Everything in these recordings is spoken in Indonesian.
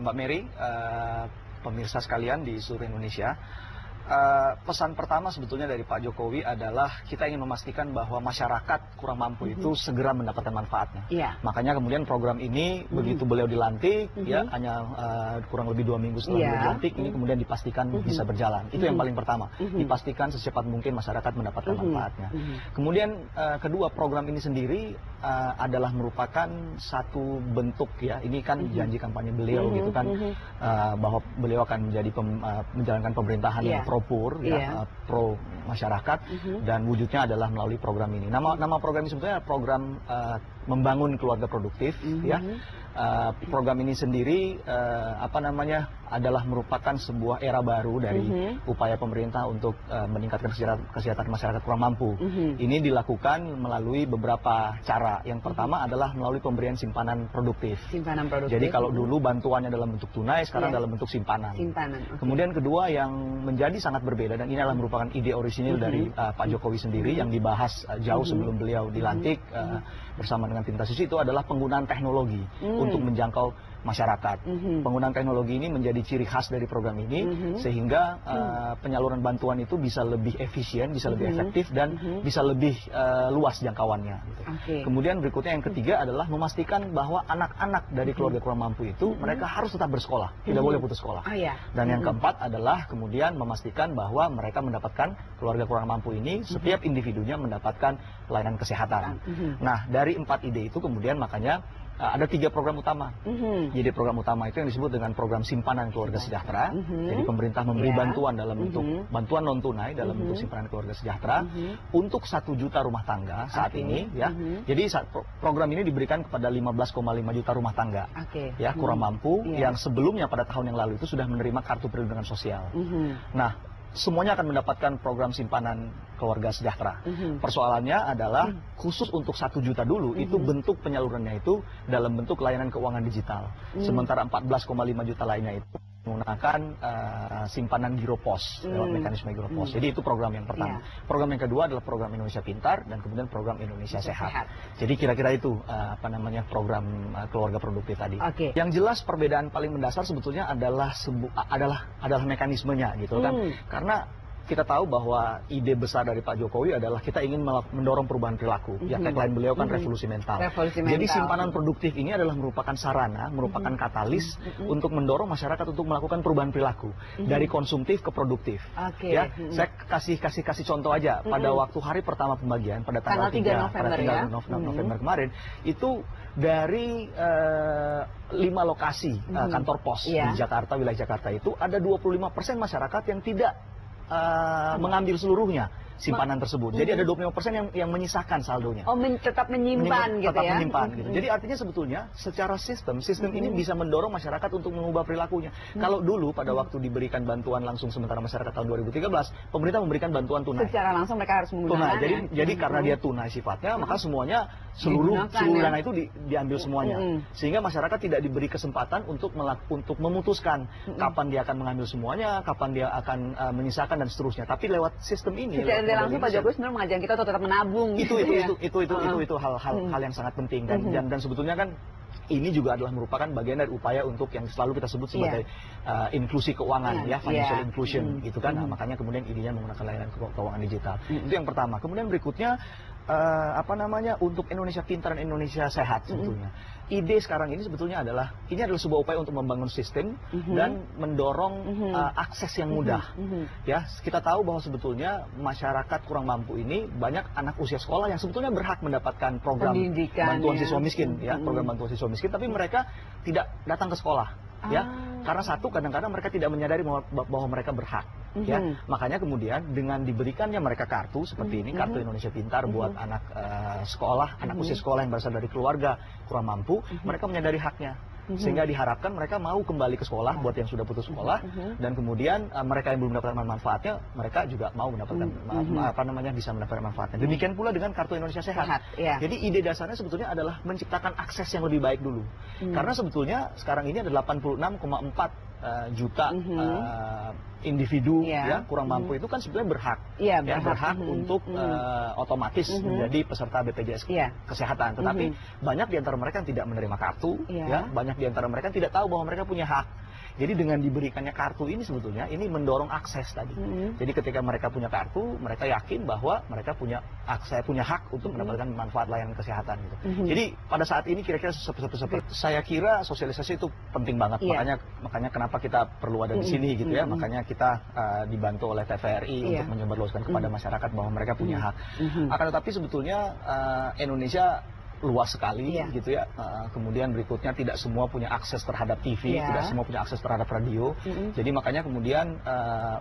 Mbak Mary, pemirsa sekalian di seluruh Indonesia. Pesan pertama sebetulnya dari Pak Jokowi adalah kita ingin memastikan bahwa masyarakat kurang mampu itu segera mendapatkan manfaatnya. Makanya kemudian program ini begitu beliau dilantik, ya hanya kurang lebih 2 minggu setelah beliau dilantik, ini kemudian dipastikan bisa berjalan. Itu yang paling pertama, dipastikan secepat mungkin masyarakat mendapatkan manfaatnya. Kemudian kedua, program ini sendiri adalah merupakan satu bentuk, ya ini kan janji kampanye beliau gitu kan, bahwa beliau akan menjadi menjalankan pemerintahan yang pro masyarakat, dan wujudnya adalah melalui program ini. Nama program ini sebetulnya program membangun keluarga produktif, ya. Program ini sendiri adalah merupakan sebuah era baru dari upaya pemerintah untuk meningkatkan kesejahteraan masyarakat kurang mampu. Ini dilakukan melalui beberapa cara. Yang pertama adalah melalui pemberian simpanan produktif. Jadi kalau dulu bantuannya dalam bentuk tunai, sekarang dalam bentuk simpanan. Kemudian kedua yang menjadi sangat berbeda, dan ini adalah merupakan ide orisinil dari Pak Jokowi sendiri yang dibahas jauh sebelum beliau dilantik bersama dengan tim Tasus, itu adalah penggunaan teknologi untuk menjangkau masyarakat. Penggunaan teknologi ini menjadi ciri khas dari program ini, sehingga penyaluran bantuan itu bisa lebih efisien, bisa lebih efektif, dan bisa lebih luas jangkauannya. Kemudian berikutnya yang ketiga adalah memastikan bahwa anak-anak dari keluarga kurang mampu itu mereka harus tetap bersekolah, tidak boleh putus sekolah. Dan yang keempat adalah kemudian memastikan bahwa mereka mendapatkan, keluarga kurang mampu ini setiap individunya mendapatkan pelayanan kesehatan. Nah, dari 4 ide itu kemudian makanya ada 3 program utama. Jadi program utama itu yang disebut dengan program simpanan keluarga sejahtera. Jadi pemerintah memberi bantuan dalam bentuk bantuan non tunai dalam bentuk simpanan keluarga sejahtera untuk 1 juta rumah tangga saat ini, ya. Jadi program ini diberikan kepada 15,5 juta rumah tangga, ya kurang mampu yang sebelumnya pada tahun yang lalu itu sudah menerima kartu perlindungan sosial. Nah, semuanya akan mendapatkan program simpanan keluarga sejahtera. Persoalannya adalah khusus untuk 1 juta dulu, itu bentuk penyalurannya itu dalam bentuk layanan keuangan digital. Sementara 14,5 juta lainnya itu menggunakan simpanan Giropos lewat mekanisme Giropos. Jadi itu program yang pertama. Program yang kedua adalah program Indonesia Pintar, dan kemudian program Indonesia Sehat. Jadi kira-kira itu program keluarga produktif tadi. Yang jelas perbedaan paling mendasar sebetulnya adalah mekanismenya gitu kan. Karena kita tahu bahwa ide besar dari Pak Jokowi adalah kita ingin mendorong perubahan perilaku. Ya, tagline beliau kan revolusi mental. Jadi simpanan produktif ini adalah merupakan sarana, merupakan katalis untuk mendorong masyarakat untuk melakukan perubahan perilaku dari konsumtif ke produktif. Ya, saya kasih contoh aja. Pada waktu hari pertama pembagian pada tanggal 3 November kemarin, itu dari 5 lokasi kantor pos di Jakarta, wilayah Jakarta itu ada 25% masyarakat yang tidak mengambil seluruhnya simpanan tersebut. Jadi ada 25% yang menyisakan saldonya. Tetap menyimpan gitu ya. Gitu. Jadi artinya sebetulnya secara sistem ini bisa mendorong masyarakat untuk mengubah perilakunya. Kalau dulu pada waktu diberikan bantuan langsung sementara masyarakat tahun 2013, pemerintah memberikan bantuan tunai. Secara langsung mereka harus menggunakan. Jadi karena dia tunai sifatnya, maka semuanya seluruh dana itu diambil semuanya. Sehingga masyarakat tidak diberi kesempatan untuk memutuskan kapan dia akan mengambil semuanya, kapan dia akan menyisakan dan seterusnya. Tapi lewat sistem ini langsung Pak Jokowi sebenarnya mengajarkan kita untuk tetap menabung. Itu hal yang sangat penting, dan sebetulnya kan ini juga adalah merupakan bagian dari upaya untuk yang selalu kita sebut sebagai inklusi keuangan, ya financial inclusion gitu kan. Nah, makanya kemudian idenya menggunakan layanan keuangan digital. Itu yang pertama. Kemudian berikutnya untuk Indonesia Pintar dan Indonesia Sehat sebetulnya. Ide sekarang ini sebetulnya adalah sebuah upaya untuk membangun sistem dan mendorong akses yang mudah. Ya, kita tahu bahwa sebetulnya masyarakat kurang mampu ini banyak anak usia sekolah yang sebetulnya berhak mendapatkan program bantuan siswa miskin, ya, program bantuan siswa miskin, tapi mereka tidak datang ke sekolah. Ya, karena satu, kadang-kadang mereka tidak menyadari bahwa mereka berhak. Ya, makanya kemudian dengan diberikannya mereka kartu seperti ini, kartu Indonesia Pintar buat anak sekolah, anak usia sekolah yang berasal dari keluarga kurang mampu, mereka menyadari haknya. Sehingga diharapkan mereka mau kembali ke sekolah buat yang sudah putus sekolah, dan kemudian mereka yang belum mendapatkan manfaatnya, mereka juga mau mendapatkan bisa mendapatkan manfaatnya. Demikian pula dengan kartu Indonesia Sehat. Jadi ide dasarnya sebetulnya adalah menciptakan akses yang lebih baik dulu. Karena sebetulnya sekarang ini ada 86,4 juta individu ya kurang mampu itu kan sebenarnya berhak, berhak untuk otomatis menjadi peserta BPJS Kesehatan. Tetapi banyak di antara mereka yang tidak menerima kartu, ya, banyak di antara mereka yang tidak tahu bahwa mereka punya hak. Jadi dengan diberikannya kartu ini sebetulnya ini mendorong akses tadi. Jadi ketika mereka punya kartu, mereka yakin bahwa mereka punya akses, punya hak untuk mendapatkan manfaat layanan kesehatan gitu. Jadi pada saat ini kira-kira seperti saya kira sosialisasi itu penting banget. Makanya kenapa kita perlu ada di sini gitu ya. Makanya kita dibantu oleh TVRI untuk menyebarluaskan kepada masyarakat bahwa mereka punya hak. Akan tetapi sebetulnya Indonesia luas sekali gitu ya. Kemudian berikutnya tidak semua punya akses terhadap TV, tidak semua punya akses terhadap radio. Jadi makanya kemudian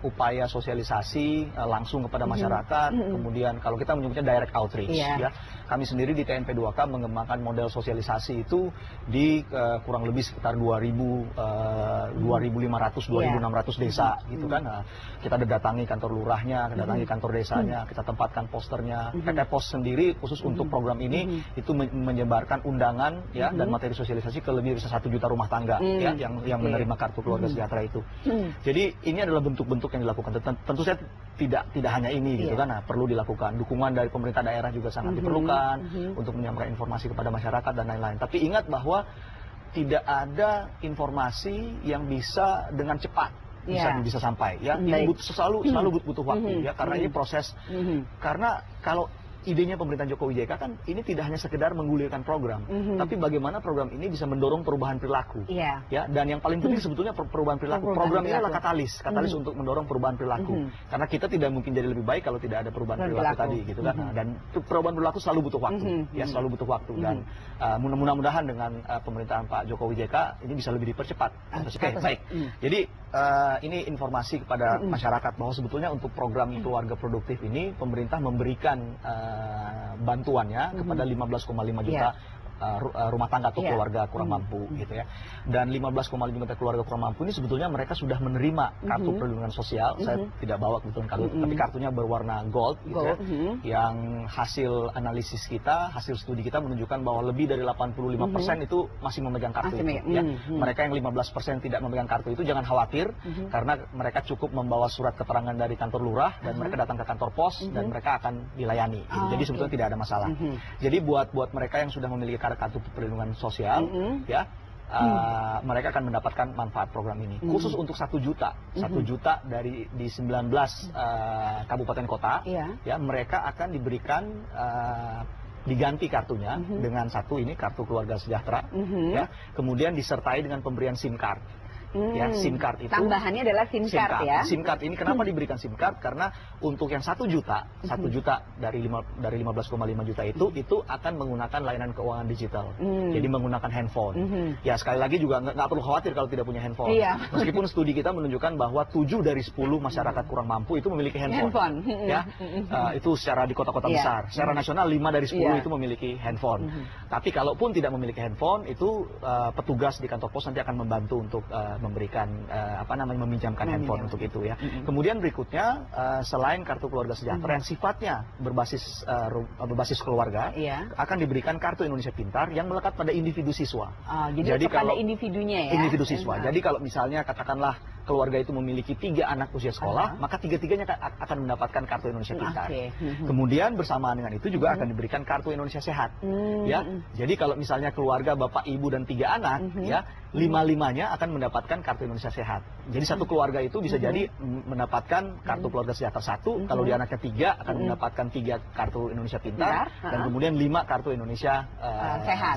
upaya sosialisasi langsung kepada masyarakat. Kemudian kalau kita menyebutnya direct outreach ya. Kami sendiri di TNP 2K mengembangkan model sosialisasi itu di kurang lebih sekitar 2.500-2.600 desa gitu kan. Kita datangi kantor lurahnya, datangi kantor desanya, kita tempatkan posternya. PT Pos sendiri khusus untuk program ini itu menyebarkan undangan ya dan materi sosialisasi ke lebih dari 1 juta rumah tangga ya yang menerima kartu keluarga sejahtera itu. Jadi ini adalah bentuk-bentuk yang dilakukan. Tentu saja tidak hanya ini gitu kan. Nah, perlu dilakukan. Dukungan dari pemerintah daerah juga sangat diperlukan untuk menyampaikan informasi kepada masyarakat dan lain-lain. Tapi ingat bahwa tidak ada informasi yang bisa dengan cepat bisa sampai ya. Ini selalu butuh waktu ya karena ini proses. Karena kalau idenya pemerintahan Jokowi JK kan ini tidak hanya sekedar menggulirkan program, tapi bagaimana program ini bisa mendorong perubahan perilaku. Ya, dan yang paling penting sebetulnya perubahan perilaku. Program ini adalah katalis untuk mendorong perubahan perilaku. Karena kita tidak mungkin jadi lebih baik kalau tidak ada perubahan perilaku tadi, gitu kan. Dan perubahan perilaku selalu butuh waktu, ya selalu butuh waktu. Dan mudah-mudahan dengan pemerintahan Pak Jokowi JK ini bisa lebih dipercepat. Oke, baik. Jadi ini informasi kepada masyarakat bahwa sebetulnya untuk program keluarga produktif ini pemerintah memberikan bantuannya kepada 15,5 juta rumah tangga atau keluarga kurang mampu gitu ya. Dan 15,5 juta keluarga kurang mampu ini sebetulnya mereka sudah menerima kartu perlindungan sosial. Saya tidak bawa kebetulan kartu, tapi kartunya berwarna gold gitu ya. Yang hasil analisis kita, hasil studi kita menunjukkan bahwa lebih dari 85% itu masih memegang kartu itu ya. Mereka yang 15% tidak memegang kartu itu jangan khawatir karena mereka cukup membawa surat keterangan dari kantor lurah dan mereka datang ke kantor pos dan mereka akan dilayani gitu. Jadi sebetulnya tidak ada masalah. Jadi buat mereka yang sudah memiliki kartu perlindungan sosial ya mereka akan mendapatkan manfaat program ini khusus untuk 1 juta dari di 19 kabupaten kota ya mereka akan diberikan diganti kartunya dengan kartu keluarga sejahtera ya kemudian disertai dengan pemberian SIM card. Ya, SIM card itu tambahannya adalah SIM card ya. SIM card ini kenapa diberikan SIM card? Karena untuk yang 1 juta dari 15,5 juta itu akan menggunakan layanan keuangan digital. Jadi menggunakan handphone. Ya sekali lagi juga nggak perlu khawatir kalau tidak punya handphone. Meskipun studi kita menunjukkan bahwa 7 dari 10 masyarakat kurang mampu itu memiliki handphone. Ya, itu secara di kota-kota besar. Secara nasional 5 dari 10 itu memiliki handphone. Tapi kalaupun tidak memiliki handphone itu petugas di kantor pos nanti akan membantu untuk memberikan meminjamkan handphone untuk itu ya. Kemudian berikutnya selain kartu keluarga sejahtera yang sifatnya berbasis keluarga, akan diberikan kartu Indonesia Pintar yang melekat pada individu siswa. Jadi kalau individunya ya. Individu siswa. Jadi kalau misalnya katakanlah keluarga itu memiliki 3 anak usia sekolah, maka 3-tiganya akan mendapatkan kartu Indonesia Pintar. Kemudian bersamaan dengan itu juga akan diberikan kartu Indonesia Sehat. Ya. Jadi kalau misalnya keluarga bapak, ibu dan 3 anak, ya 5-5-nya akan mendapatkan kartu Indonesia Sehat. Jadi satu keluarga itu bisa jadi mendapatkan kartu keluarga sejahtera 1, kalau dia anaknya 3 akan mendapatkan 3 kartu Indonesia Pintar, dan kemudian 5 kartu Indonesia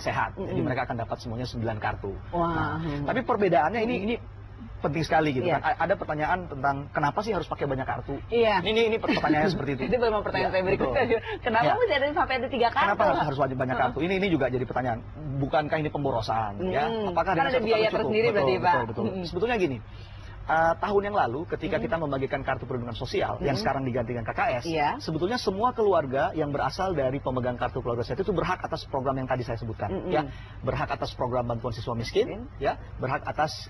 sehat. Jadi mereka akan dapat semuanya 9 kartu. Nah, tapi perbedaannya ini penting sekali gitu kan. Ada pertanyaan tentang kenapa sih harus pakai banyak kartu? Ini pertanyaannya seperti itu. Itu memang pertanyaan saya berikutnya. Kenapa mesti ada sampai ada 3 kartu? Kenapa harus wajib banyak kartu? Ini juga jadi pertanyaan. Bukankah ini pemborosan? Ya, apakah ada biaya tersendiri berarti Pak? Betul. Sebetulnya gini. Tahun yang lalu ketika kita membagikan kartu perlindungan sosial yang sekarang diganti dengan KKS, sebetulnya semua keluarga yang berasal dari pemegang kartu keluarga sehat itu berhak atas program yang tadi saya sebutkan, ya, berhak atas program bantuan siswa miskin, ya, berhak atas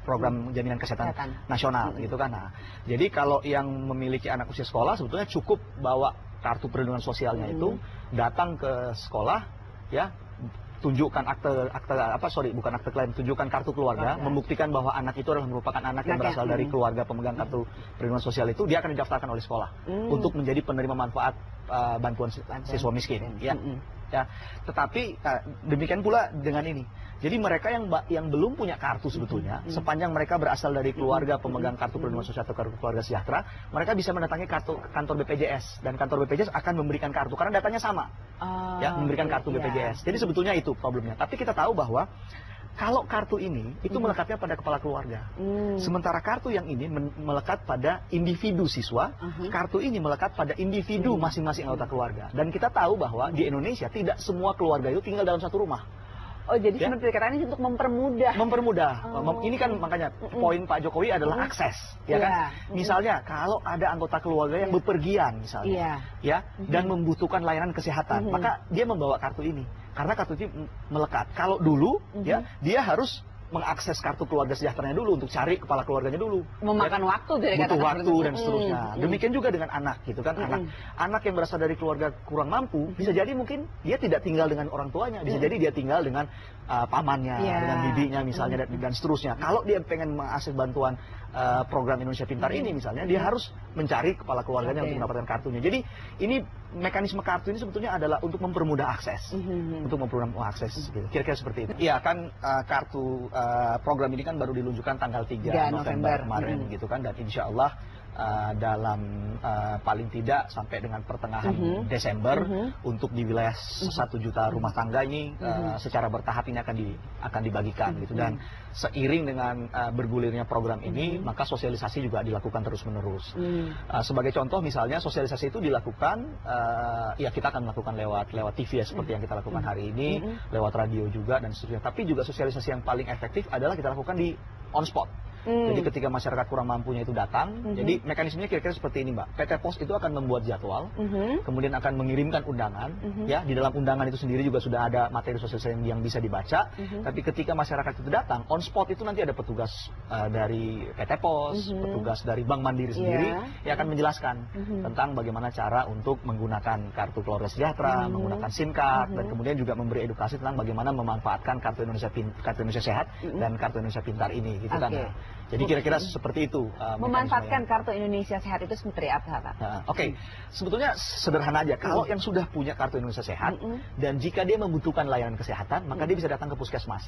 program jaminan kesehatan nasional, gitu kan. Nah, jadi kalau yang memiliki anak usia sekolah sebetulnya cukup bawa kartu perlindungan sosialnya itu datang ke sekolah, ya. tunjukkan bukan akte kelahiran, tunjukkan kartu keluarga, membuktikan bahwa anak itu adalah merupakan anak yang berasal dari keluarga pemegang kartu perlindungan sosial itu, dia akan didaftarkan oleh sekolah untuk menjadi penerima manfaat bantuan siswa miskin. Ya. Tetapi demikian pula dengan ini. Jadi mereka yang belum punya kartu sebetulnya, sepanjang mereka berasal dari keluarga pemegang kartu perlindungan sosial atau kartu keluarga sejahtera, mereka bisa mendatangi kantor BPJS, dan kantor BPJS akan memberikan kartu karena datanya sama, memberikan kartu BPJS. Jadi sebetulnya itu problemnya. Tapi kita tahu bahwa kalau kartu ini itu melekatnya pada kepala keluarga, sementara kartu yang ini melekat pada individu siswa, kartu ini melekat pada individu masing-masing anggota keluarga. Dan kita tahu bahwa di Indonesia tidak semua keluarga itu tinggal dalam satu rumah. Oh, jadi seperti katakan ini untuk mempermudah. Ini kan makanya poin Pak Jokowi adalah akses, ya kan? Misalnya kalau ada anggota keluarga yang bepergian misalnya, dan membutuhkan layanan kesehatan, maka dia membawa kartu ini. Karena kartu ini melekat. Kalau dulu, dia harus mengakses kartu keluarga sejahteranya dulu untuk cari kepala keluarganya dulu. Memakan waktu, butuh waktu dan seterusnya. Demikian juga dengan anak, gitu kan? Anak yang berasal dari keluarga kurang mampu, bisa jadi mungkin dia tidak tinggal dengan orang tuanya, bisa jadi dia tinggal dengan pamannya, dengan bibinya misalnya, dan seterusnya. Kalau dia pengen mengakses bantuan program Indonesia Pintar ini misalnya, dia harus mencari kepala keluarganya untuk mendapatkan kartunya. Jadi ini mekanisme kartu ini sebetulnya adalah untuk mempermudah akses, untuk mempermudah akses. Gitu. Kira-kira seperti itu. Iya kan, kartu program ini kan baru diluncurkan tanggal 3 November kemarin, gitu kan, dan insya Allah dalam paling tidak sampai dengan pertengahan Desember untuk di wilayah 1 juta rumah tangga ini secara bertahap ini akan dibagikan, gitu. Dan seiring dengan bergulirnya program ini, maka sosialisasi juga dilakukan terus-menerus. Sebagai contoh misalnya, sosialisasi itu dilakukan, kita akan melakukan lewat TV ya, seperti yang kita lakukan hari ini, lewat radio juga dan seterusnya. Tapi juga sosialisasi yang paling efektif adalah kita lakukan di on spot. Jadi ketika masyarakat kurang mampunya itu datang, jadi mekanismenya kira-kira seperti ini, Mbak. PT Pos itu akan membuat jadwal, kemudian akan mengirimkan undangan, ya, di dalam undangan itu sendiri juga sudah ada materi sosialisasi yang bisa dibaca. Tapi ketika masyarakat itu datang, on spot itu nanti ada petugas dari PT Pos, petugas dari Bank Mandiri sendiri, yang akan menjelaskan tentang bagaimana cara untuk menggunakan kartu keluarga sejahtera, menggunakan SIM card, dan kemudian juga memberi edukasi tentang bagaimana memanfaatkan kartu Indonesia Sehat dan kartu Indonesia Pintar ini, gitu kan. Jadi kira-kira seperti itu. Memanfaatkan kartu Indonesia Sehat itu seperti apa, Pak? Sebetulnya sederhana aja. Kalau yang sudah punya kartu Indonesia Sehat, dan jika dia membutuhkan layanan kesehatan, maka dia bisa datang ke puskesmas.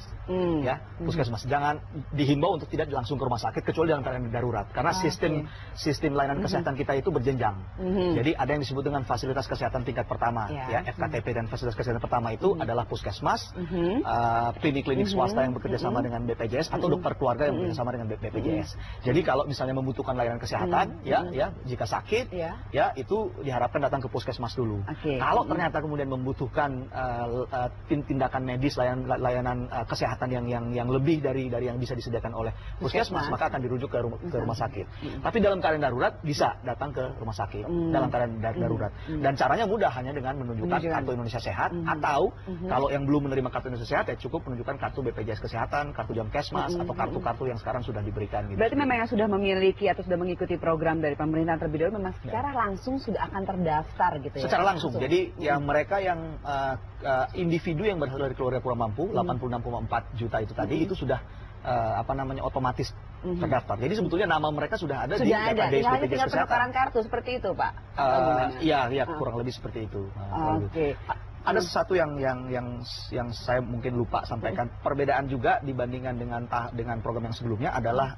Puskesmas. Jangan dihimbau untuk tidak langsung ke rumah sakit, kecuali dalam keadaan darurat. Karena sistem layanan kesehatan kita itu berjenjang. Jadi ada yang disebut dengan fasilitas kesehatan tingkat pertama, FKTP, dan fasilitas kesehatan pertama itu adalah puskesmas, klinik-klinik swasta yang bekerja sama dengan BPJS, atau dokter keluarga yang bekerja sama dengan BPJS. Jadi kalau misalnya membutuhkan layanan kesehatan, jika sakit, itu diharapkan datang ke puskesmas dulu. Kalau ternyata kemudian membutuhkan tindakan medis, layanan kesehatan yang lebih dari yang bisa disediakan oleh puskesmas, maka akan dirujuk ke rumah sakit. Tapi dalam keadaan darurat bisa datang ke rumah sakit dalam keadaan darurat. Dan caranya mudah, hanya dengan menunjukkan kartu Indonesia Sehat, atau kalau yang belum menerima kartu Indonesia Sehat, ya cukup menunjukkan kartu BPJS Kesehatan, kartu Jamkesmas, atau kartu-kartu yang sekarang sudah diberikan. Gitu. Berarti memang yang sudah memiliki atau sudah mengikuti program dari pemerintah terlebih dahulu memang secara langsung sudah akan terdaftar, gitu ya? Secara langsung. Jadi yang mereka yang individu yang berasal dari keluarga kurang mampu, 86,4 juta itu tadi, itu sudah otomatis terdaftar. Jadi sebetulnya nama mereka sudah ada di database BPJS Kesehatan. Tinggal penukaran kartu seperti itu, Pak? Iya, kurang lebih seperti itu. Ada sesuatu yang saya mungkin lupa sampaikan. Perbedaan juga dibandingkan dengan program yang sebelumnya adalah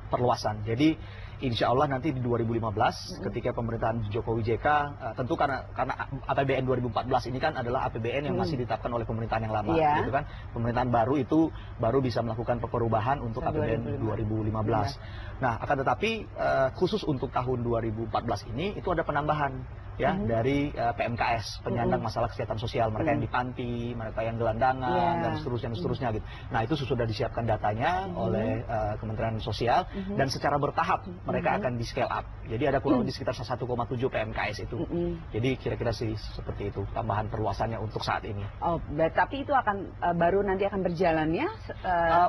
perluasan. Jadi insya Allah nanti di 2015 ketika pemerintahan Jokowi JK, tentu karena APBN 2014 ini kan adalah APBN yang masih ditetapkan oleh pemerintahan yang lama, gitu kan. Pemerintahan baru itu baru bisa melakukan perubahan untuk APBN 2015. Nah, akan tetapi khusus untuk tahun 2014 ini itu ada penambahan dari PMKS, penyandang masalah kesehatan sosial, mereka yang di panti, mereka yang gelandangan, dan seterusnya gitu. Nah, itu sudah disiapkan datanya oleh Kementerian Sosial, dan secara bertahap mereka akan di scale up. Jadi ada kurang lebih sekitar 1,7 PMKS itu. Jadi kira-kira sih seperti itu tambahan perluasannya untuk saat ini. Oh, tapi itu akan baru nanti akan berjalannya?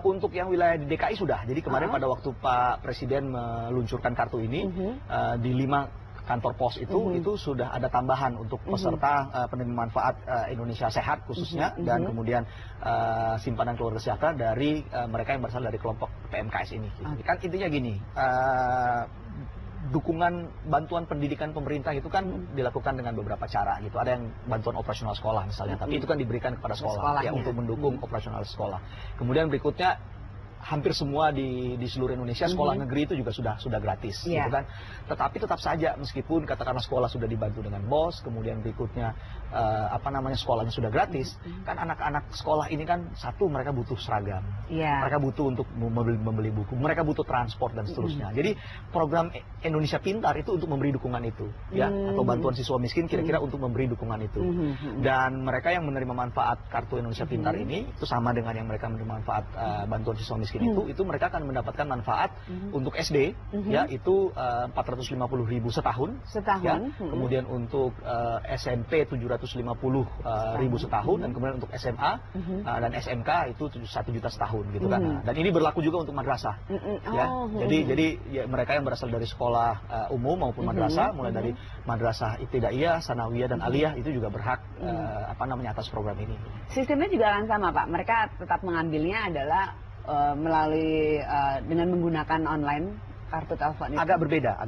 Untuk yang wilayah di DKI sudah. Jadi kemarin pada waktu Pak Presiden meluncurkan kartu ini di 5 kantor pos itu sudah ada tambahan untuk peserta penerima manfaat Indonesia Sehat khususnya, dan kemudian simpanan keluarga sejahtera dari mereka yang berasal dari kelompok PMKS ini. Gitu. Kan intinya gini, dukungan bantuan pendidikan pemerintah itu kan dilakukan dengan beberapa cara gitu. Ada yang bantuan operasional sekolah misalnya, tapi itu kan diberikan kepada sekolah ya untuk mendukung operasional sekolah. Kemudian berikutnya hampir semua di seluruh Indonesia sekolah negeri itu juga sudah gratis gitu kan. Tetapi tetap saja meskipun katakanlah sekolah sudah dibantu dengan BOS, kemudian berikutnya sekolahnya sudah gratis, kan anak-anak sekolah ini kan satu mereka butuh seragam. Mereka butuh untuk membeli buku, mereka butuh transport dan seterusnya. Jadi program Indonesia Pintar itu untuk memberi dukungan itu ya, atau bantuan siswa miskin kira-kira untuk memberi dukungan itu. Dan mereka yang menerima manfaat kartu Indonesia Pintar ini itu sama dengan yang mereka menerima manfaat bantuan siswa miskin itu mereka akan mendapatkan manfaat untuk SD ya itu 450.000 setahun ya. Kemudian untuk SMP 750.000 setahun, dan kemudian untuk SMA dan SMK itu 1 juta setahun gitu kan. Dan ini berlaku juga untuk madrasah ya. Jadi ya, mereka yang berasal dari sekolah umum maupun madrasah, mulai dari madrasah ibtidaiyah, sanawiyah dan aliyah itu juga berhak atas program ini. Sistemnya juga akan sama Pak. Mereka tetap mengambilnya adalah melalui dengan menggunakan online kartu telepon itu. Agak berbeda.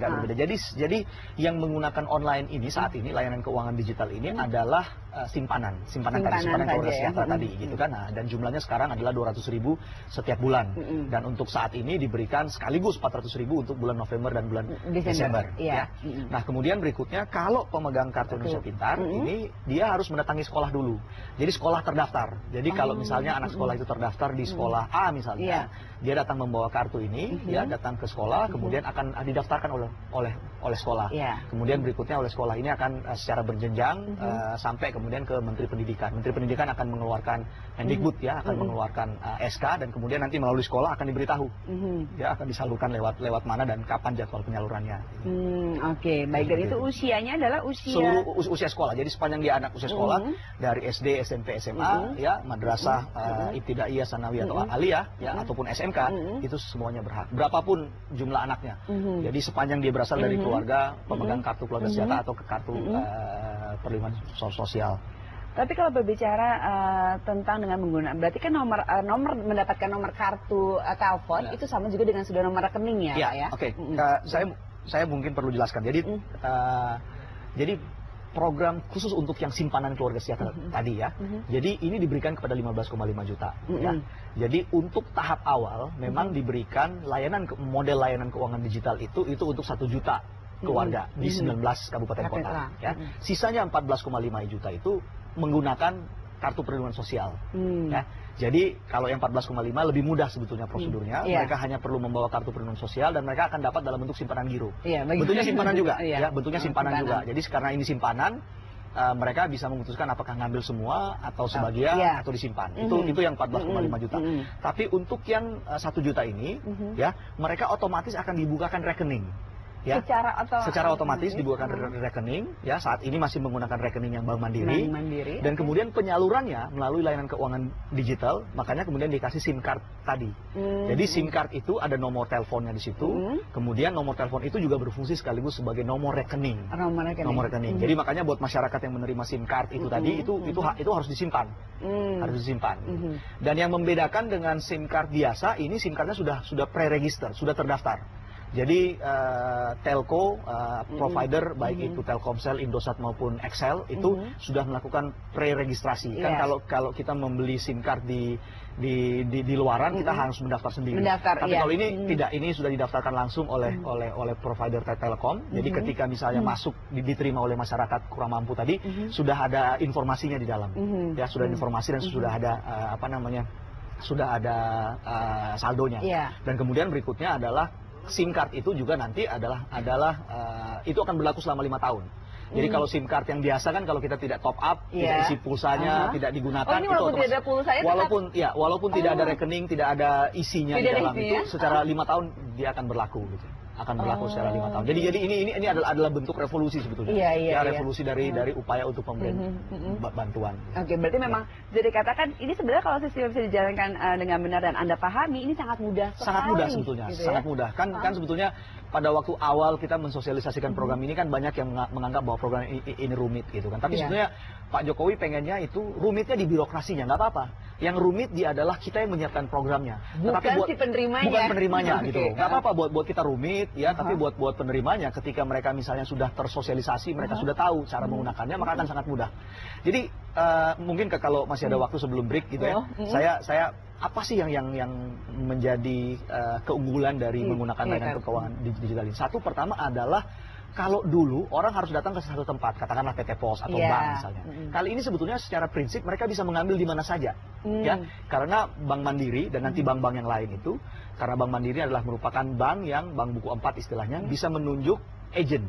Jadi yang menggunakan online ini saat ini layanan keuangan digital ini adalah simpanan keluarga sejahtera tadi gitu kan. Nah, dan jumlahnya sekarang adalah 200.000 setiap bulan. Dan untuk saat ini diberikan sekaligus 400.000 untuk bulan November dan bulan Desember ya. Nah, kemudian berikutnya kalau pemegang kartu Indonesia Pintar ini dia harus mendatangi sekolah dulu. Jadi sekolah terdaftar. Jadi kalau misalnya anak sekolah itu terdaftar di sekolah A misalnya, dia datang membawa kartu ini, dia datang ke sekolah, kemudian akan didaftarkan oleh sekolah. Kemudian berikutnya oleh sekolah ini akan secara berjenjang sampai kemudian ke Menteri Pendidikan. Menteri Pendidikan akan mengeluarkan Mendikbud ya, akan mengeluarkan SK, dan kemudian nanti melalui sekolah akan diberitahu. Ya, akan disalurkan lewat mana dan kapan jadwal penyalurannya. Oke, baik. Dan itu usianya adalah seluruh usia sekolah. Jadi sepanjang dia anak usia sekolah dari SD, SMP, SMA ya, madrasah ibtidaiyah, sanawiyah atau aliyah ya, ataupun SMK itu semuanya berhak. Berapapun jumlah anaknya. Jadi sepanjang dia berasal dari keluarga pemegang kartu keluarga sejahtera atau ke kartu perlindungan sosial. Tapi kalau berbicara tentang dengan menggunakan, berarti kan nomor mendapatkan nomor kartu telepon itu sama juga dengan sudah nomor rekening ya, Pak ya? Oke. Saya mungkin perlu jelaskan. Jadi program khusus untuk yang simpanan keluarga sejahtera tadi ya. Jadi ini diberikan kepada 15,5 juta ya. Jadi untuk tahap awal memang diberikan model layanan keuangan digital itu untuk 1 juta keluarga di 19 kabupaten kota ya. Sisanya 14,5 juta itu menggunakan kartu perlindungan sosial ya. Jadi kalau yang 14,5 lebih mudah sebetulnya prosedurnya. Mereka hanya perlu membawa kartu perlindungan sosial dan mereka akan dapat dalam bentuk simpanan giro. Bentuknya simpanan juga ya, bentuknya simpanan juga. Jadi karena ini simpanan, mereka bisa memutuskan apakah ngambil semua atau sebagian atau disimpan. Itu yang 14,5 juta. Tapi untuk yang 1 juta ini ya, mereka otomatis akan dibukakan rekening. Ya, secara otomatis dibukakan rekening ya, saat ini masih menggunakan rekening yang Bank Mandiri. Dan kemudian penyalurannya melalui layanan keuangan digital, makanya kemudian dikasih SIM card tadi. Jadi SIM card itu ada nomor teleponnya di situ, kemudian nomor telepon itu juga berfungsi sekaligus sebagai nomor rekening. Nomor rekening. Jadi makanya buat masyarakat yang menerima SIM card itu tadi itu harus disimpan. Dan yang membedakan dengan SIM card biasa, ini SIM cardnya sudah pre-register, sudah terdaftar. Jadi telco provider baik itu Telkomsel, Indosat maupun XL itu sudah melakukan pre-registrasi. Kan kalau kita membeli SIM card di luaran kita harus mendaftar sendiri. Tapi kalau ini tidak, ini sudah didaftarkan langsung oleh provider Telkom. Jadi ketika misalnya masuk diterima oleh masyarakat kurang mampu tadi, sudah ada informasinya di dalam. Ya, sudah ada informasi dan sudah ada sudah ada saldonya. Dan kemudian berikutnya adalah SIM card itu juga nanti adalah itu akan berlaku selama 5 tahun. Jadi kalau SIM card yang biasa kan kalau kita tidak top up, tidak isi pulsanya, tidak digunakan, itu walaupun tidak ada pulsanya, walaupun tidak ada rekening, tidak ada isinya di dalam itu, secara 5 tahun dia akan berlaku gitu. akan berlaku secara 5 tahun. Jadi ini adalah bentuk revolusi sebetulnya. Revolusi dari upaya untuk pemberian bantuan. Oke, berarti memang jadi katakan ini sebenarnya kalau sistem bisa dijalankan dengan benar dan Anda pahami, ini sangat mudah sekali. Sangat mudah sebetulnya, gitu sangat mudah. Kan sebetulnya pada waktu awal kita mensosialisasikan program ini kan banyak yang menganggap bahwa program ini rumit gitu kan. Tapi sebetulnya Pak Jokowi pengennya itu rumitnya di birokrasinya, nggak apa-apa. Yang rumit dia adalah kita yang menyiapkan programnya. Bukan si penerimanya. Bukan penerimanya gitu. Nggak apa-apa buat kita rumit ya, tapi buat penerimanya ketika mereka misalnya sudah tersosialisasi, mereka sudah tahu cara menggunakannya, maka akan sangat mudah. Jadi mungkin kalau masih ada waktu sebelum break gitu ya, saya apa sih yang menjadi keunggulan dari menggunakan layanan keuangan digital ini? Satu, pertama adalah kalau dulu orang harus datang ke satu tempat, katakanlah PT Pos atau bank misalnya. Kali ini sebetulnya secara prinsip mereka bisa mengambil di mana saja, ya. Karena Bank Mandiri dan nanti bank-bank yang lain itu, karena Bank Mandiri adalah merupakan bank yang bank buku 4 istilahnya, bisa menunjuk agent,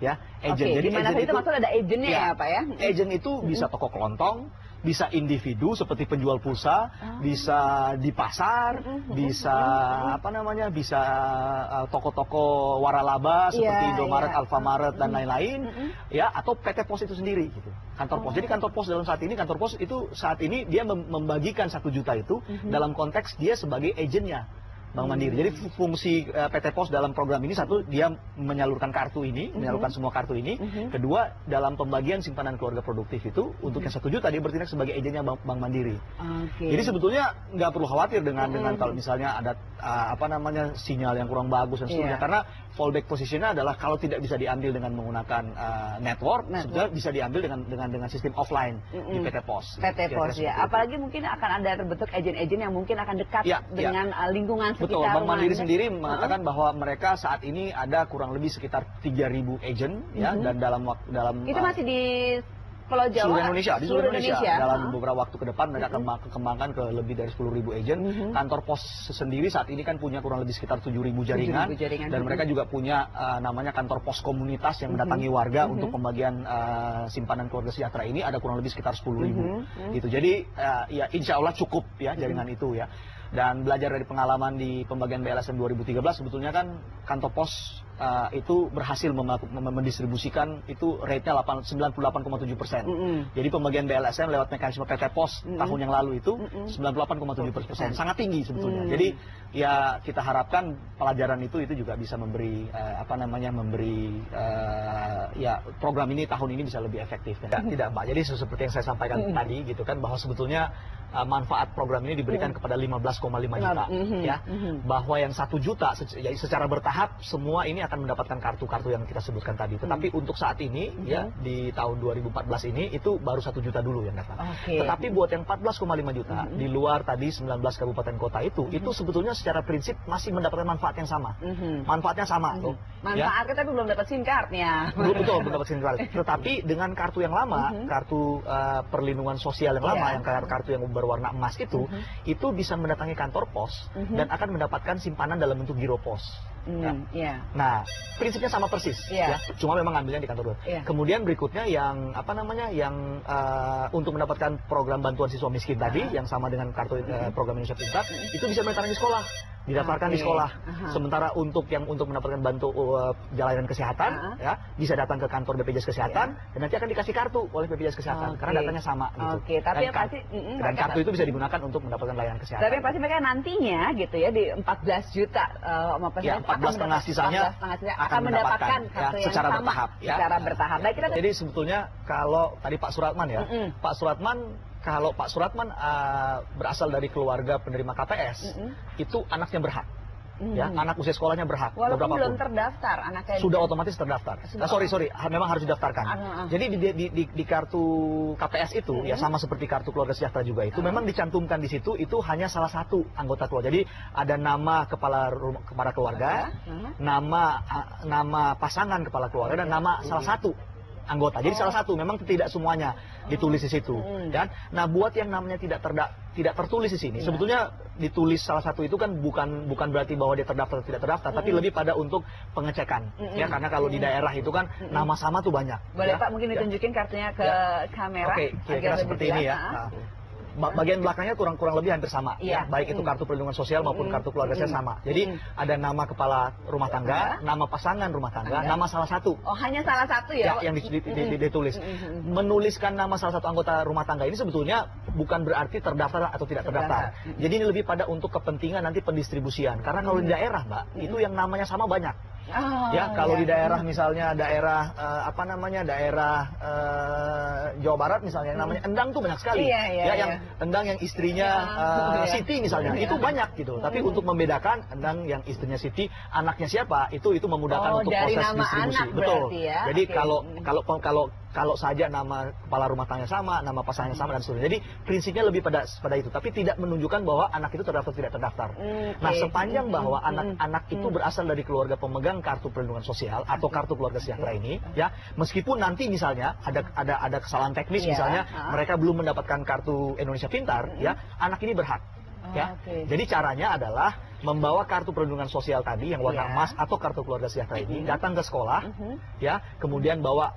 ya. Agent. Jadi agent itu maksudnya ada agentnya ya, Pak ya? Agent itu bisa toko kelontong, bisa individu seperti penjual pulsa, bisa di pasar, bisa bisa toko-toko waralaba seperti Indomaret, Alfamaret dan lain-lain, ya, atau PT Pos itu sendiri gitu. Kantor pos. Jadi kantor pos kantor pos itu saat ini dia membagikan 1 juta itu dalam konteks dia sebagai agentnya Bank Mandiri. Jadi fungsi PT Pos dalam program ini, satu, dia menyalurkan kartu ini, menyalurkan semua kartu ini. Kedua, dalam pembagian simpanan keluarga produktif itu, untuk yang 1 juta dia bertindak sebagai agennya Bank Mandiri. Jadi sebetulnya nggak perlu khawatir dengan kalau misalnya ada sinyal yang kurang bagus dan seterusnya. Karena fallback positionnya adalah kalau tidak bisa diambil dengan menggunakan network, sebetulnya bisa diambil dengan sistem offline di PT Pos. PT Pos ya. Apalagi mungkin akan ada terbentuk agen-agen yang mungkin akan dekat dengan lingkungan. Betul, Bank Mandiri sendiri mengatakan bahwa mereka saat ini ada kurang lebih sekitar 3.000 agent ya, dan dalam itu masih di Pulau Jawa, seluruh Indonesia. Dalam beberapa waktu ke depan mereka akan kembangkan ke lebih dari 10.000 agent. Kantor pos sendiri saat ini kan punya kurang lebih sekitar 7.000 jaringan, dan mereka juga punya namanya kantor pos komunitas yang mendatangi warga untuk pembagian simpanan keluarga sejahtera ini, ada kurang lebih sekitar 10.000 gitu. Jadi ya insya Allah cukup ya jaringan itu ya. Dan belajar dari pengalaman di pembagian BLSM 2013, sebetulnya kan kantor pos itu berhasil mendistribusikan itu rate-nya 98,7%. Jadi pembagian BLSM lewat mekanisme PT Pos tahun yang lalu itu 98,7%, sangat tinggi sebetulnya. Jadi ya kita harapkan pelajaran itu juga bisa memberi ya program ini tahun ini bisa lebih efektif. Tidak Mbak, jadi seperti yang saya sampaikan tadi gitu kan, bahwa sebetulnya manfaat program ini diberikan kepada 15,5 juta ya, bahwa yang 1 juta secara bertahap semua ini akan mendapatkan kartu-kartu yang kita sebutkan tadi. Tetapi untuk saat ini ya di tahun 2014 ini itu baru 1 juta dulu yang datang. Tetapi buat yang 14,5 juta di luar tadi 19 kabupaten kota itu sebetulnya secara prinsip masih mendapatkan manfaat yang sama. Manfaatnya sama loh. Manfaatnya tapi belum dapat SIM card-nya. Betul, belum dapat SIM card. Tetapi dengan kartu yang lama, kartu perlindungan sosial yang lama, yang kartu yang berwarna emas itu bisa mendatangi kantor pos dan akan mendapatkan simpanan dalam bentuk giro pos. Nah, prinsipnya sama persis ya. Cuma memang ambilnya di kantor pos. Kemudian berikutnya yang untuk mendapatkan program bantuan siswa miskin tadi yang sama dengan kartu program Indonesia Pintar, itu bisa mendatangi sekolah, didaftarkan di sekolah. Sementara untuk mendapatkan jalanan kesehatan ya, bisa datang ke kantor BPJS Kesehatan dan nanti akan dikasih kartu oleh BPJS Kesehatan karena datanya sama gitu. Tapi yang pasti dan kartu itu bisa digunakan untuk mendapatkan layanan kesehatan. Tapi yang pasti mereka nantinya gitu ya di 14 juta 14,5 sisanya akan mendapatkan kartu yang secara sama bertahap ya. Secara bertahap. Baik, jadi sebetulnya kalau tadi Pak Suratman ya, kalau Pak Suratman berasal dari keluarga penerima KPS, itu anaknya berhak. Ya, anak usia sekolahnya berhak. Walaupun belum terdaftar anaknya. Sudah otomatis terdaftar. Memang harus didaftarkan. Jadi di kartu KPS itu ya sama seperti kartu keluarga sejahtera juga itu memang dicantumkan di situ itu hanya salah satu anggota keluarga. Jadi ada nama kepala keluarga, nama pasangan kepala keluarga dan nama salah satu anggota. Jadi salah satu, memang tidak semuanya ditulis di situ. Dan nah buat yang namanya tidak tertulis di sini, sebetulnya ditulis salah satu itu kan bukan berarti bahwa dia terdaftar atau tidak terdaftar, tapi lebih pada untuk pengecekan. Ya, karena kalau di daerah itu kan nama sama tuh banyak. Boleh Pak mungkin ditunjukin kartunya ke kamera. Oke, kira-kira seperti ini ya. bagian belakangnya kurang lebih hampir sama, Iya. ya. Baik itu kartu perlindungan sosial maupun kartu keluarga saya sama. Jadi ada nama kepala rumah tangga, nama pasangan rumah tangga, nama salah satu. Oh, hanya salah satu ya? Yang ditulis. Menuliskan nama salah satu anggota rumah tangga ini sebetulnya bukan berarti terdaftar atau tidak terdaftar. Jadi ini lebih pada untuk kepentingan nanti pendistribusian. Karena kalau di daerah, Mbak, itu yang namanya sama banyak. Ya, kalau di daerah misalnya daerah daerah Jawa Barat misalnya yang namanya Endang tuh banyak sekali. Yang Endang yang istrinya Siti misalnya itu banyak gitu. Tapi untuk membedakan Endang yang istrinya Siti, anaknya siapa, itu memudahkan untuk proses distribusi. Betul. Ya? Jadi kalau saja nama kepala rumah tangga sama, nama pasangannya sama dan seterusnya. Jadi prinsipnya lebih pada itu, tapi tidak menunjukkan bahwa anak itu terdaftar tidak terdaftar. Nah, sepanjang bahwa anak itu berasal dari keluarga pemegang kartu perlindungan sosial atau kartu keluarga sejahtera ini, ya, meskipun nanti misalnya ada kesalahan teknis misalnya mereka belum mendapatkan kartu Indonesia Pintar, ya, anak ini berhak. Ya, jadi caranya adalah membawa kartu perlindungan sosial tadi yang warna emas atau kartu keluarga sejahtera ini datang ke sekolah, ya, kemudian bawa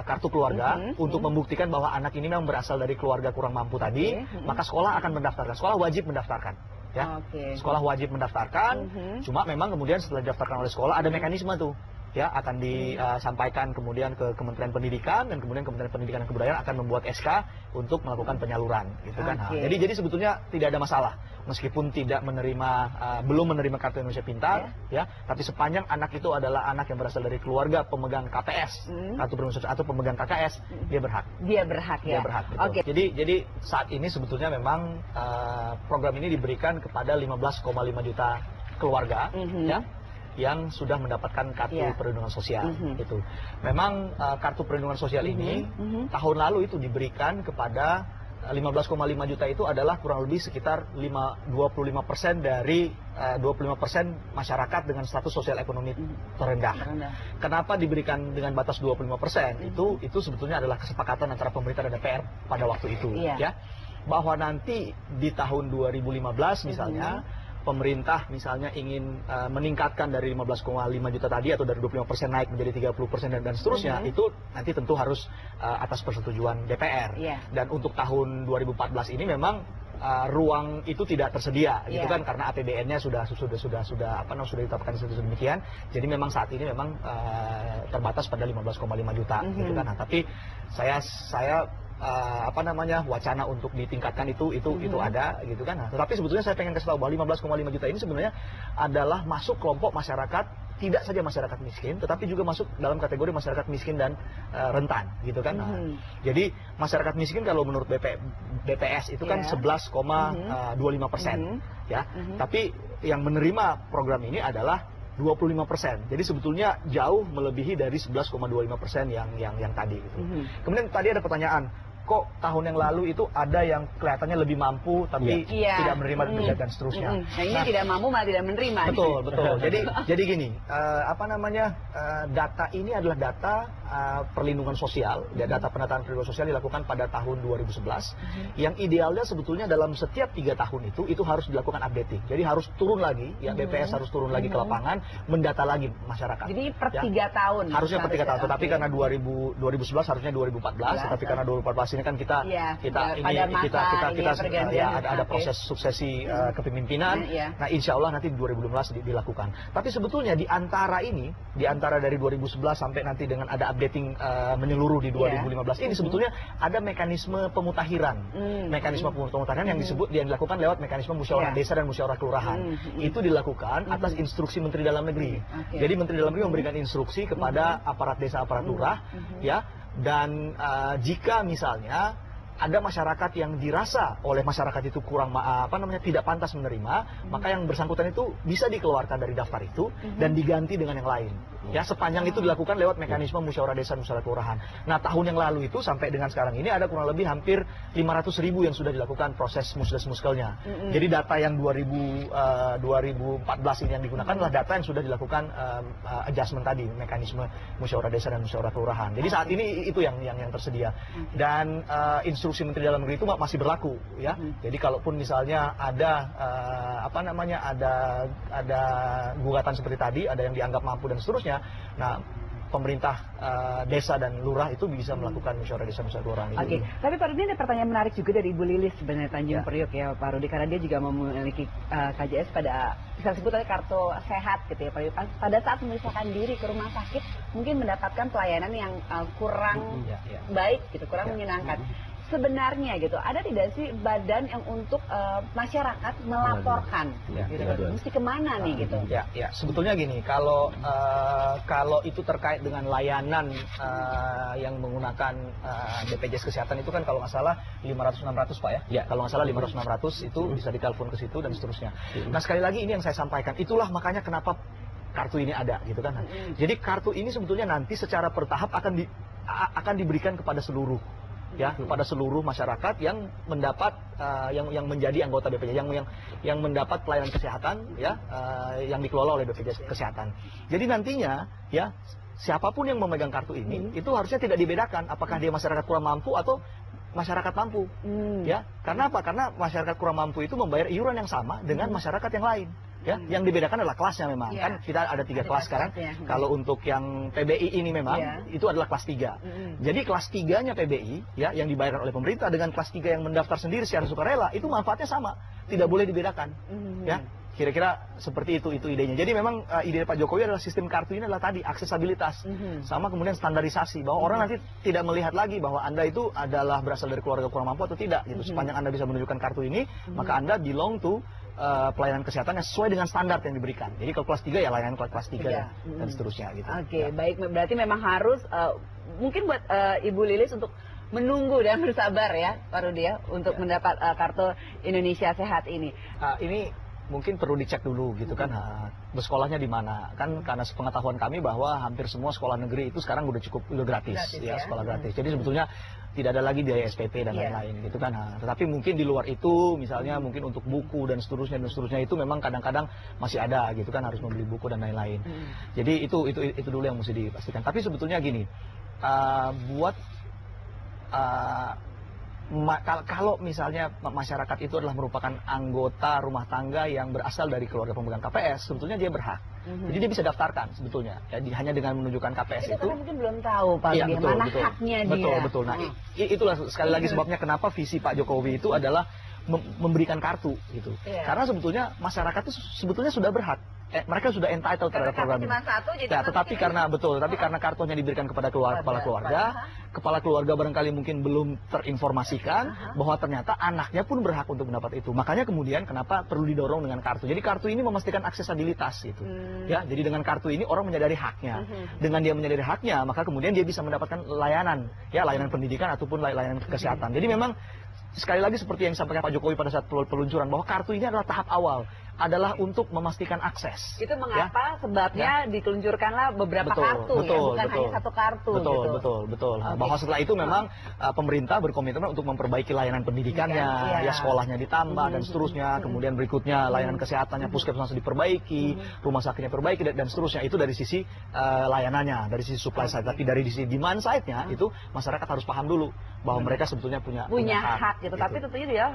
kartu keluarga untuk membuktikan bahwa anak ini memang berasal dari keluarga kurang mampu tadi, maka sekolah akan mendaftarkan, sekolah wajib mendaftarkan, ya, sekolah wajib mendaftarkan. Cuma memang kemudian setelah didaftarkan oleh sekolah ada mekanisme tuh. Ya, akan disampaikan kemudian ke Kementerian Pendidikan, dan kemudian Kementerian Pendidikan dan Kebudayaan akan membuat SK untuk melakukan penyaluran, gitu kan. Nah, jadi sebetulnya tidak ada masalah meskipun belum menerima kartu Indonesia Pintar, ya, tapi sepanjang anak itu adalah anak yang berasal dari keluarga pemegang KPS, kartu perlindungan sosial atau pemegang KKS, dia berhak. Dia berhak, ya. Dia berhak. Gitu. Jadi saat ini sebetulnya memang program ini diberikan kepada 15,5 juta keluarga, ya, yang sudah mendapatkan kartu perlindungan sosial. Itu memang kartu perlindungan sosial ini tahun lalu itu diberikan kepada 15,5 juta itu adalah kurang lebih sekitar 25% dari 25% masyarakat dengan status sosial ekonomi terendah. Kenapa diberikan dengan batas 25%? Itu sebetulnya adalah kesepakatan antara pemerintah dan DPR pada waktu itu, ya, bahwa nanti di tahun 2015 misalnya pemerintah misalnya ingin meningkatkan dari 15,5 juta tadi atau dari 25% naik menjadi 30% dan seterusnya, itu nanti tentu harus atas persetujuan DPR. Dan untuk tahun 2014 ini memang ruang itu tidak tersedia, gitu kan, karena APBN-nya sudah ditetapkan sedemikian. Jadi memang saat ini memang terbatas pada 15,5 juta, gitu kan. Nah, tapi saya wacana untuk ditingkatkan itu ada, gitu kan. Nah, tetapi sebetulnya saya pengen kasih tahu bahwa 15,5 juta ini sebenarnya adalah masuk kelompok masyarakat, tidak saja masyarakat miskin, tetapi juga masuk dalam kategori masyarakat miskin dan rentan, gitu kan. Nah, jadi masyarakat miskin kalau menurut BPS itu kan 11,25%, ya. Tapi yang menerima program ini adalah 25%. Jadi sebetulnya jauh melebihi dari 11,25% yang tadi. Gitu. Kemudian tadi ada pertanyaan, kok tahun yang lalu itu ada yang kelihatannya lebih mampu tapi tidak menerima dan seterusnya. Nah, ini tidak mampu malah tidak menerima. Betul. Jadi gini, data ini adalah data perlindungan sosial, data penataan perlindungan sosial dilakukan pada tahun 2011. Yang idealnya sebetulnya dalam setiap 3 tahun itu harus dilakukan updating. Jadi harus turun lagi, ya, BPS harus turun lagi ke lapangan, mendata lagi masyarakat. Jadi per 3 tahun. Harusnya per 3 tahun, tetapi karena 2011 harusnya 2014, tetapi karena 2014 ini kan kita ada proses suksesi kepemimpinan. Nah, insya Allah nanti 2015 dilakukan. Tapi sebetulnya di antara dari 2011 sampai nanti dengan ada updating menyeluruh di 2015 ini sebetulnya ada mekanisme pemutahiran. Mekanisme pemutahiran yang dilakukan lewat mekanisme musyawarah desa dan musyawarah kelurahan. Itu dilakukan atas instruksi Menteri Dalam Negeri. Jadi Menteri Dalam Negeri memberikan instruksi kepada aparat desa, aparat lurah, ya. Dan jika misalnya ada masyarakat yang dirasa oleh masyarakat itu kurang tidak pantas menerima, maka yang bersangkutan itu bisa dikeluarkan dari daftar itu dan diganti dengan yang lain. Ya, sepanjang itu dilakukan lewat mekanisme musyawarah desa, musyawarah kelurahan. Nah, tahun yang lalu itu sampai dengan sekarang ini ada kurang lebih hampir 500.000 yang sudah dilakukan proses muskelnya. Jadi data yang 2014 ini yang digunakan adalah data yang sudah dilakukan adjustment tadi, mekanisme musyawarah desa dan musyawarah kelurahan. Jadi saat ini itu yang tersedia. Dan instruksi Menteri Dalam Negeri itu masih berlaku, ya. Jadi kalaupun misalnya ada ada gugatan seperti tadi, ada yang dianggap mampu dan seterusnya. Nah, pemerintah desa dan lurah itu bisa melakukan musyawarah desa musyawarah kelurahan itu. Oke, tapi Pak Rudi ada pertanyaan menarik juga dari Ibu Lilis sebenarnya Tanjung Priok ya Pak Rudi, karena dia juga memiliki KJS pada bisa disebut oleh kartu sehat gitu ya Pak Rudi. Pada saat memisahkan diri ke rumah sakit mungkin mendapatkan pelayanan yang kurang baik gitu, kurang menyenangkan. Sebenarnya gitu, ada tidak sih badan yang untuk masyarakat melaporkan, gitu, mesti kemana nih gitu? Ya, sebetulnya gini, kalau itu terkait dengan layanan yang menggunakan BPJS Kesehatan itu kan kalau nggak salah 500-600 Pak ya, kalau nggak salah 500-600 itu bisa ditelepon ke situ dan seterusnya. Nah sekali lagi ini yang saya sampaikan, itulah makanya kenapa kartu ini ada gitu kan. Jadi kartu ini sebetulnya nanti secara bertahap akan diberikan kepada seluruh kepada seluruh masyarakat yang mendapat yang menjadi anggota BPJS yang mendapat pelayanan kesehatan yang dikelola oleh BPJS Kesehatan. Jadi nantinya siapapun yang memegang kartu ini itu harusnya tidak dibedakan apakah dia masyarakat kurang mampu atau masyarakat mampu. Karena apa? Karena masyarakat kurang mampu itu membayar iuran yang sama dengan masyarakat yang lain. Yang dibedakan adalah kelasnya memang. Kan kita ada 3 kelas sekarang. Kalau untuk yang PBI ini memang itu adalah kelas 3. Jadi kelas 3-nya PBI yang dibayarkan oleh pemerintah dengan kelas 3 yang mendaftar sendiri secara sukarela itu manfaatnya sama. Tidak boleh dibedakan. Kira-kira seperti itu idenya. Jadi memang ide Pak Jokowi adalah sistem kartu ini adalah tadi aksesabilitas. Sama kemudian standarisasi bahwa orang nanti tidak melihat lagi bahwa Anda itu adalah berasal dari keluarga kurang mampu atau tidak gitu. Sepanjang Anda bisa menunjukkan kartu ini, maka Anda belong to pelayanan kesehatan yang sesuai dengan standar yang diberikan. Jadi kalau kelas 3 ya layanan kelas 3 dan seterusnya gitu. Oke, baik, berarti memang harus mungkin buat Ibu Lilis untuk menunggu dan bersabar ya Pak Rudi untuk mendapat kartu Indonesia Sehat ini. Ini mungkin perlu dicek dulu gitu kan, bersekolahnya di mana kan, karena sepengetahuan kami bahwa hampir semua sekolah negeri itu sekarang udah gratis sekolah gratis. Jadi sebetulnya tidak ada lagi biaya SPP dan lain-lain gitu kan. Tetapi mungkin di luar itu misalnya mungkin untuk buku dan seterusnya itu memang kadang-kadang masih ada gitu kan, harus membeli buku dan lain-lain. Jadi itu dulu yang mesti dipastikan. Tapi sebetulnya gini, kalau misalnya masyarakat itu adalah merupakan anggota rumah tangga yang berasal dari keluarga pemegang KPS, sebetulnya dia berhak. Jadi dia bisa daftarkan sebetulnya. Jadi hanya dengan menunjukkan KPS itu. Mungkin belum tahu Pak, bagaimana haknya dia. Betul. Nah, itulah sekali lagi sebabnya kenapa visi Pak Jokowi itu adalah memberikan kartu gitu. Karena sebetulnya masyarakat itu sebetulnya sudah berhak. Mereka sudah entitled terhadap program ini. Tetapi karena kartunya diberikan kepada kepala keluarga barangkali mungkin belum terinformasikan bahwa ternyata anaknya pun berhak untuk mendapat itu. Makanya kemudian kenapa perlu didorong dengan kartu. Jadi kartu ini memastikan aksesabilitas gitu. Jadi dengan kartu ini orang menyadari haknya. Dengan dia menyadari haknya, maka kemudian dia bisa mendapatkan layanan pendidikan ataupun layanan kesehatan. Jadi memang sekali lagi seperti yang disampaikan Pak Jokowi pada saat peluncuran bahwa kartu ini adalah tahap awal, adalah untuk memastikan akses. Itu mengapa sebabnya dikeluncurkanlah beberapa kartu, bukan hanya satu kartu. Betul. Bahwa setelah itu memang pemerintah berkomitmen untuk memperbaiki layanan pendidikannya, sekolahnya ditambah dan seterusnya. Kemudian berikutnya layanan kesehatannya, puskesmas diperbaiki, rumah sakitnya perbaiki dan seterusnya. Itu dari sisi layanannya, dari sisi supply side. Tapi dari sisi demand side-nya itu masyarakat harus paham dulu bahwa mereka sebetulnya punya hak gitu. Tapi tentunya dia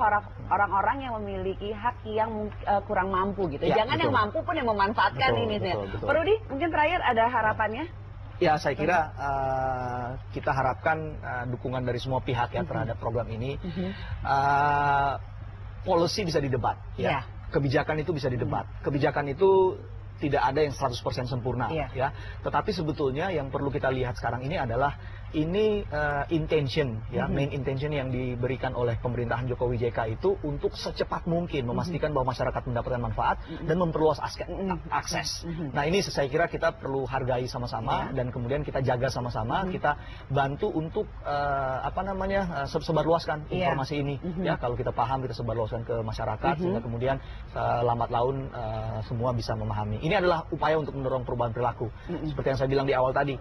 orang-orang yang memiliki hak yang kurang mampu gitu. Jangan yang mampu pun yang memanfaatkan ini. Pak Rudi, mungkin terakhir ada harapannya? Ya, saya kira kita harapkan dukungan dari semua pihak terhadap program ini. Policy bisa didebat, kebijakan itu bisa didebat. Kebijakan itu tidak ada yang 100% sempurna, Tetapi sebetulnya yang perlu kita lihat sekarang ini adalah intention, main intention yang diberikan oleh pemerintahan Jokowi JK itu untuk secepat mungkin memastikan bahwa masyarakat mendapatkan manfaat dan memperluas akses. Nah, ini saya kira kita perlu hargai sama-sama dan kemudian kita jaga sama-sama, kita bantu untuk sebarluaskan informasi ini. Kalau kita paham, kita sebarluaskan ke masyarakat sehingga kemudian lambat laun semua bisa memahami. Ini adalah upaya untuk mendorong perubahan perilaku. Seperti yang saya bilang di awal tadi.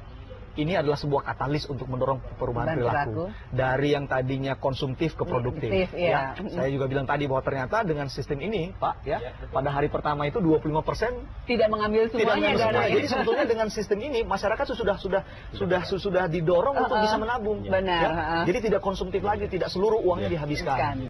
Ini adalah sebuah katalis untuk mendorong perubahan perilaku dari yang tadinya konsumtif ke produktif. Saya juga bilang tadi bahwa ternyata dengan sistem ini, Pak, pada hari pertama itu 25% tidak mengambil semuanya. Jadi sebetulnya dengan sistem ini masyarakat sudah didorong untuk bisa menabung. Benar. Jadi tidak konsumtif lagi, tidak seluruh uangnya dihabiskan.